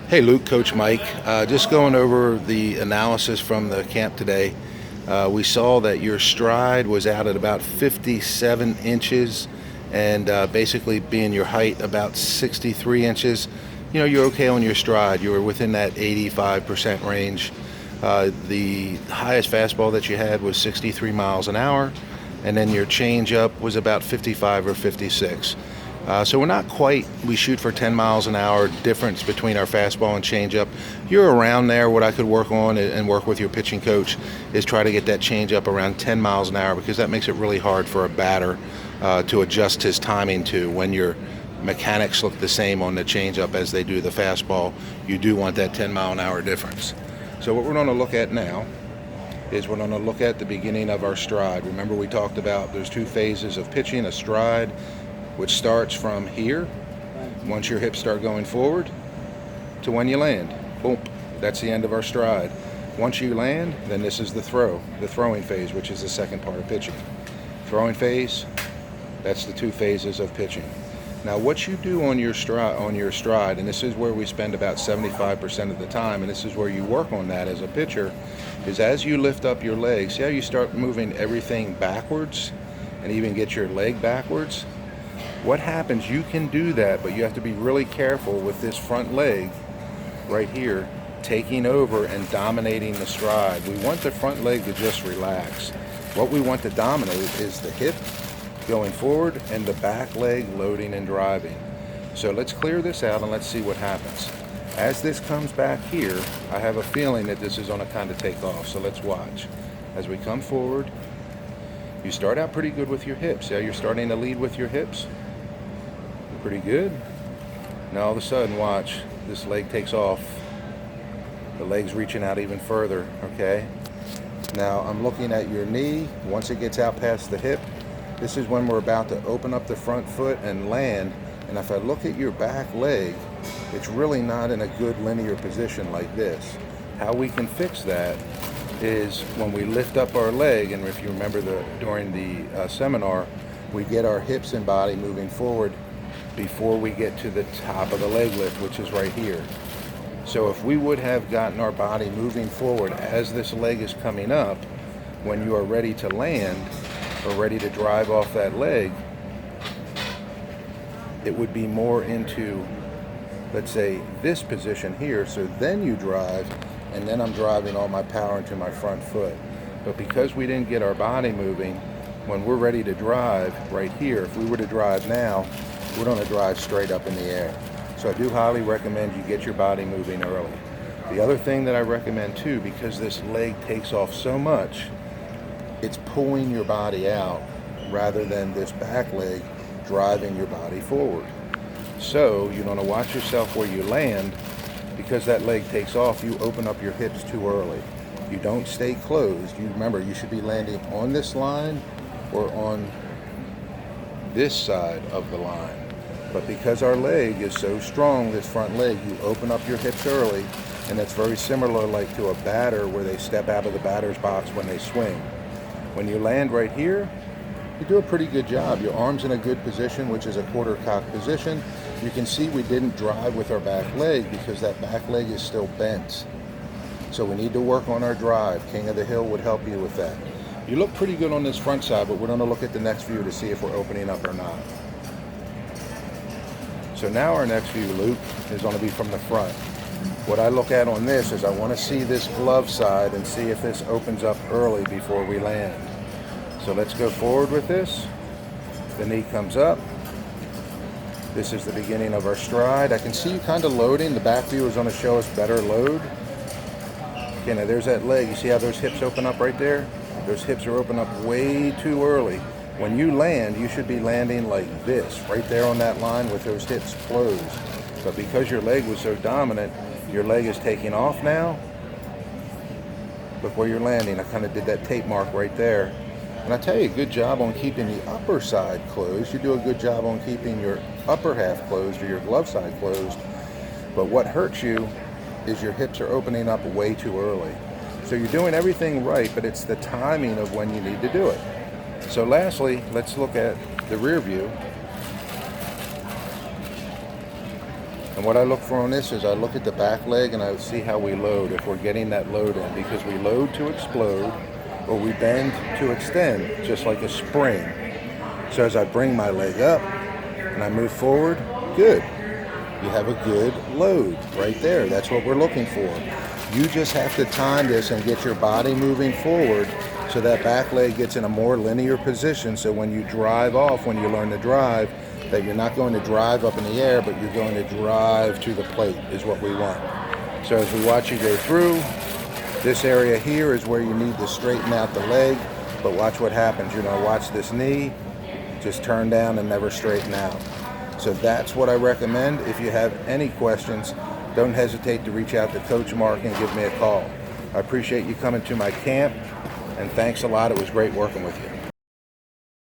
Hey Luke, Coach Mike. Just going over the analysis from the camp today. We saw that your stride was out at about 57 inches and basically being your height about 63 inches. You know, you're okay on your stride. You were within that 85% range. The highest fastball that you had was 63 miles an hour, and then your changeup was about 55 or 56. So we're not quite, we shoot for 10 miles an hour difference between our fastball and changeup. You're around there. What I could work on and work with your pitching coach is try to get that changeup around 10 miles an hour, because that makes it really hard for a batter to adjust his timing to. When your mechanics look the same on the changeup as they do the fastball, you do want that 10 mile an hour difference. So what we're going to look at now is we're going to look at the beginning of our stride. Remember, we talked about there's two phases of pitching: a stride, which starts from here, once your hips start going forward, to when you land. Boom. That's the end of our stride. Once you land, then this is the throwing phase, which is the second part of pitching. Throwing phase, that's the two phases of pitching. Now, what you do on your stride, and this is where we spend about 75% of the time, and this is where you work on that as a pitcher, is as you lift up your legs, see how you start moving everything backwards and even get your leg backwards? What happens, you can do that, but you have to be really careful with this front leg right here taking over and dominating the stride. We want the front leg to just relax. What we want to dominate is the hip going forward and the back leg loading and driving. So let's clear this out and let's see what happens. As this comes back here, I have a feeling that this is going to kind of take off. So let's watch. As we come forward, you start out pretty good with your hips. See how you're starting to lead with your hips? Pretty good. Now all of a sudden, watch, this leg takes off. The leg's reaching out even further, okay? Now I'm looking at your knee. Once it gets out past the hip, this is when we're about to open up the front foot and land. And if I look at your back leg, it's really not in a good linear position like this. How we can fix that is when we lift up our leg, and if you remember during the seminar, we get our hips and body moving forward before we get to the top of the leg lift, which is right here. So if we would have gotten our body moving forward as this leg is coming up, when you are ready to land or ready to drive off that leg, it would be more into, let's say, this position here. So then you drive, and then I'm driving all my power into my front foot. But because we didn't get our body moving, when we're ready to drive right here, if we were to drive now, we're going to drive straight up in the air. So I do highly recommend you get your body moving early. The other thing that I recommend too, because this leg takes off so much, it's pulling your body out rather than this back leg driving your body forward. So you want to watch yourself where you land. Because that leg takes off, you open up your hips too early. You don't stay closed. You remember, you should be landing on this line or on this side of the line. But because our leg is so strong, this front leg, you open up your hips early, and it's very similar like to a batter where they step out of the batter's box when they swing. When you land right here, you do a pretty good job. Your arm's in a good position, which is a quarter cock position. You can see we didn't drive with our back leg because that back leg is still bent. So we need to work on our drive. King of the Hill would help you with that. You look pretty good on this front side, but we're going to look at the next view to see if we're opening up or not. So now our next view, Luke, is going to be from the front. What I look at on this is I want to see this glove side and see if this opens up early before we land. So let's go forward with this. The knee comes up. This is the beginning of our stride. I can see you kind of loading. The back view is going to show us better load. Okay, now there's that leg. You see how those hips open up right there? Those hips are open up way too early. When you land, you should be landing like this, right there on that line with those hips closed. But because your leg was so dominant, your leg is taking off now. Look where you're landing. I kind of did that tape mark right there. And I tell you, good job on keeping the upper side closed. You do a good job on keeping your upper half closed or your glove side closed. But what hurts you is your hips are opening up way too early. So you're doing everything right, but it's the timing of when you need to do it. So lastly, let's look at the rear view. And what I look for on this is I look at the back leg and I see how we load, if we're getting that load in, because we load to explode or we bend to extend, just like a spring. So as I bring my leg up and I move forward, good. You have a good load right there. That's what we're looking for. You just have to time this and get your body moving forward so that back leg gets in a more linear position, so when you drive off, when you learn to drive, that you're not going to drive up in the air, but you're going to drive to the plate is what we want. So as we watch you go through, this area here is where you need to straighten out the leg, but watch what happens. You're going to watch this knee just turn down and never straighten out. So that's what I recommend. If you have any questions, don't hesitate to reach out to Coach Mark and give me a call. I appreciate you coming to my camp, and thanks a lot. It was great working with you.